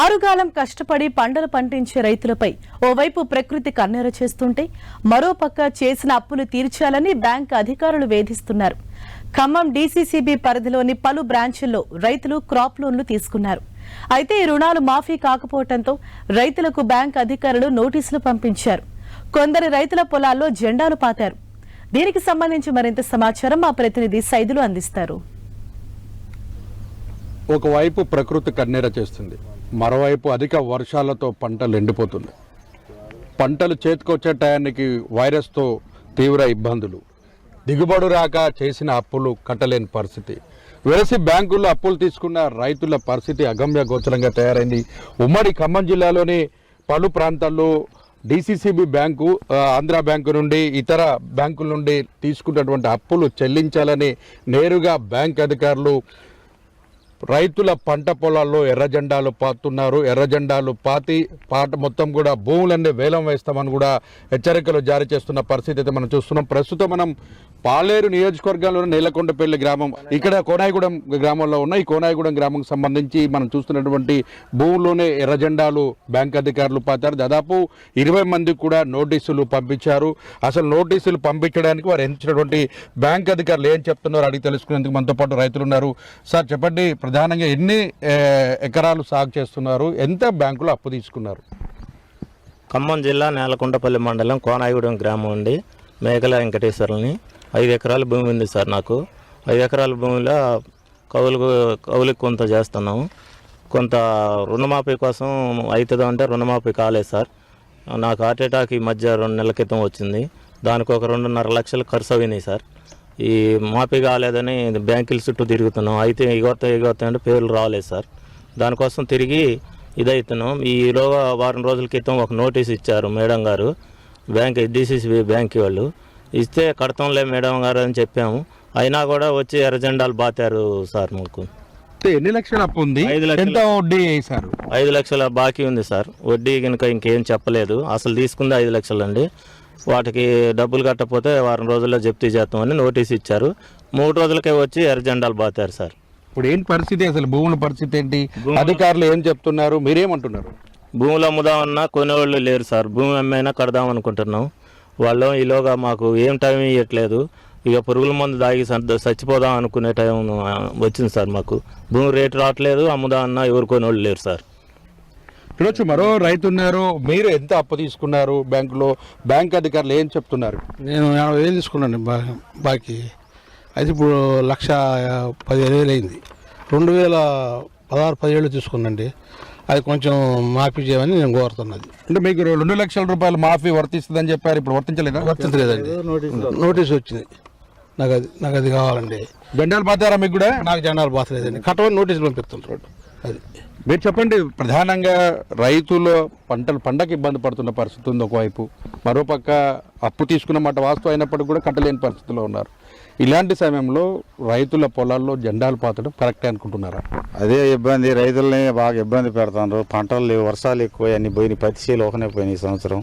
ఆరుగాలం కష్టపడి పంటలు పండించే రైతులపై ఓవైపు ప్రకృతి కన్నెర చేస్తుంటే మరోపక్క చేసిన అప్పులు తీర్చాలని బ్యాంక్ అధికారులు వేధిస్తున్నారు. ఖమ్మం డీసీసీబీ పరిధిలోని పలు బ్రాంచుల్లో రైతులు క్రాప్ లోన్లు తీసుకున్నారు. అయితే ఈ రుణాలు మాఫీ కాకపోవడంతో రైతులకు బ్యాంక్ అధికారులు నోటీసులు పంపించారు. కొందరి రైతుల పొలాల్లో జెండాలు పాతారు. దీనికి సంబంధించి మరింత సమాచారం మా ప్రతినిధి సైదులు అందిస్తారు. ఒకవైపు ప్రకృతి కన్నెర చేస్తుంది, మరోవైపు అధిక వర్షాలతో పంటలు ఎండిపోతున్నాయి. పంటలు చేతికొచ్చే టయానికి వైరస్తో తీవ్ర ఇబ్బందులు, దిగుబడి రాక చేసిన అప్పులు కట్టలేని పరిస్థితి. వెరసి బ్యాంకుల్లో అప్పులు తీసుకున్న రైతుల పరిస్థితి అగమ్య గోచరంగా తయారైంది. ఉమ్మడి ఖమ్మం జిల్లాలోని పలు ప్రాంతాల్లో డీసీసీబీ బ్యాంకు, ఆంధ్ర బ్యాంకు నుండి ఇతర బ్యాంకుల నుండి తీసుకున్నటువంటి అప్పులు చెల్లించాలని నేరుగా బ్యాంక్ అధికారులు రైతుల పంట పొలాల్లో ఎర్రజెండాలు పాతున్నారు. ఎర్రజెండాలు పాట మొత్తం కూడా భూములన్నీ వేలం వేస్తామని కూడా హెచ్చరికలు జారీ చేస్తున్న పరిస్థితి అయితే మనం చూస్తున్నాం. ప్రస్తుతం మనం పాలేరు నియోజకవర్గంలోని నేలకొండపల్లి గ్రామం, ఇక్కడ కోనాయిగూడెం గ్రామంలో ఉన్న ఈ కోనాయిగూడెం గ్రామంకి సంబంధించి మనం చూస్తున్నటువంటి భూముల్లోనే ఎర్రజెండాలు బ్యాంక్ అధికారులు పాతారు. దాదాపు 20 మందికి కూడా నోటీసులు పంపించారు. అసలు నోటీసులు పంపించడానికి వారు ఎంచినటువంటి బ్యాంక్ అధికారులు ఏం చెప్తున్నారో అడిగి తెలుసుకునేందుకు మనతో పాటు రైతులు ఉన్నారు. సార్ చెప్పండి, ప్రధానంగా ఎన్ని ఎకరాలు సాగు చేస్తున్నారు, ఎంత బ్యాంకులో అప్పు తీసుకున్నారు? ఖమ్మం జిల్లా నేలకొండపల్లి మండలం కోనాయిగూడెం గ్రామం ఉండి మేకల వెంకటేశ్వరుని 5 ఎకరాల భూమి ఉంది సార్. నాకు 5 ఎకరాల భూమిలో కౌలుకి కొంత చేస్తున్నాము. కొంత రుణమాఫీ కోసం అవుతుందో అంటే రుణమాఫీ కాలేదు సార్. నాకు హార్ట్ అటాక్ ఈ మధ్య 2 నెలల క్రితం వచ్చింది. దానికి ఒక 2.5 లక్షలు ఖర్చు అయినాయి సార్. ఈ మాఫీ కాలేదని బ్యాంకుల చుట్టూ తిరుగుతున్నాం. అయితే ఎగొత్తా అంటే పేర్లు రాలేదు సార్. దానికోసం తిరిగి ఇదవుతున్నాం. ఈలోగా వారం రోజుల క్రితం ఒక నోటీస్ ఇచ్చారు మేడం గారు, బ్యాంక్ డీసీసీబీ బ్యాంక్ వాళ్ళు. ఇస్తే కడతాంలే మేడం గారు అని చెప్పాము. అయినా కూడా వచ్చి ఎర్రజెండాలు బాతారు సార్. మాకు ఎన్ని లక్షల అప్పు ఉంది? 5 లక్షల. ఎంత వడ్డీ వేశారు? 5 లక్షల బాకీ ఉంది సార్. వడ్డీ కనుక ఇంకేం చెప్పలేదు. అసలు తీసుకుంది 5 లక్షలు అండి. వాటికి డబ్బులు కట్టకపోతే వారం రోజుల్లో జప్తీ చేస్తామని నోటీస్ ఇచ్చారు. 3 రోజులకే వచ్చి ఎర్రజెండాలు బాతారు సార్. ఇప్పుడు ఏంటి పరిస్థితి, అసలు భూముల పరిస్థితి ఏంటి? అధికారులు ఏం చెప్తున్నారు, మీరేమంటున్నారు? భూములు అమ్ముదామన్నా కొనేవాళ్ళు లేరు సార్. భూమి అమ్మైనా కడదాం అనుకుంటున్నాం. వాళ్ళు ఈలోగా మాకు ఏం టైం ఇవ్వట్లేదు. ఇక పురుగుల మందు దాగి చచ్చిపోదాం అనుకునే టైం వచ్చింది సార్. మాకు భూమి రేటు రావట్లేదు, అమ్ముదామన్నా ఎవరు కొనేవాళ్ళు లేరు సార్. చూడొచ్చు, మరో రైతు ఉన్నారు. మీరు ఎంత అప్పు తీసుకున్నారు బ్యాంకులో? బ్యాంక్ అధికారులు ఏం చెప్తున్నారు? నేను 50,000 తీసుకున్నాను బాకీ. అయితే ఇప్పుడు 1,15,000 అయింది. 2016-17 తీసుకున్నాండి. అది కొంచెం మాఫీ చేయమని నేను కోరుతున్నది. అంటే మీకు 2 లక్షల రూపాయలు మాఫీ వర్తిస్తుందని చెప్పారు, ఇప్పుడు వర్తించలేదా? వర్తించలేదండి. నోటీస్ వచ్చింది. నాకు అది కావాలండి. జెండాలు పాతారా మీకు కూడా? నాకు జెండాలు బాతలేదండి. కట్టమని నోటీసులు పంపిస్తుంటారు. అది మీరు చెప్పండి, ప్రధానంగా రైతులు పంటకు ఇబ్బంది పడుతున్న పరిస్థితి ఉంది ఒకవైపు, మరోపక్క అప్పు తీసుకున్న మాట వాస్తవం అయినప్పటికీ కూడా కట్టలేని పరిస్థితిలో ఉన్నారు. ఇలాంటి సమయంలో రైతుల పొలాల్లో జెండాలు పాతడం కరెక్టే అనుకుంటున్నారా? అదే ఇబ్బంది, రైతులని బాగా ఇబ్బంది పెడతారు. పంటలు లేవు, వర్షాలు ఎక్కువ, అన్ని పోయినాయి. పత్తి చేలు ఒకనే పోయినాయి ఈ సంవత్సరం.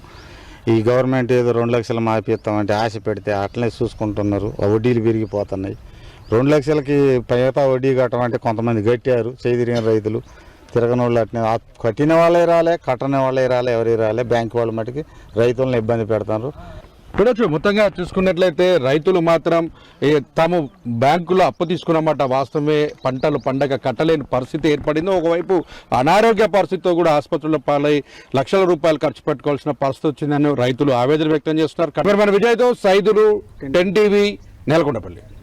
ఈ గవర్నమెంట్ ఏదో 2 లక్షలు మాఫీ ఇస్తామంటే ఆశ పెడితే అట్లనే చూసుకుంటున్నారు. వడ్డీలు పెరిగిపోతున్నాయి. 2 లక్షలకి మిగతా వడ్డీ కట్టమంటే కొంతమంది కట్టారు. చేదిరిగిన రైతులు, తిరగని వాళ్ళు అట్నే కట్టిన వాళ్ళే రాలే, కట్టని వాళ్ళే రాలే, ఎవరి రాలే. బ్యాంకు వాళ్ళ మటుకి రైతులను ఇబ్బంది పెడతారు. చూడొచ్చు, మొత్తంగా చూసుకున్నట్లయితే రైతులు మాత్రం తాము బ్యాంకులో అప్పు తీసుకున్నమాట వాస్తవమే, పంటలు పండగ కట్టలేని పరిస్థితి ఏర్పడింది. ఒకవైపు అనారోగ్య పరిస్థితితో కూడా ఆసుపత్రుల పాలై లక్షల రూపాయలు ఖర్చు పెట్టుకోవాల్సిన పరిస్థితి వచ్చిందని రైతులు ఆవేదన వ్యక్తం చేస్తున్నారు. కెమెరామెన్ విజయ్తో సైదులు, 10 టీవీ, నేలకొండపల్లి.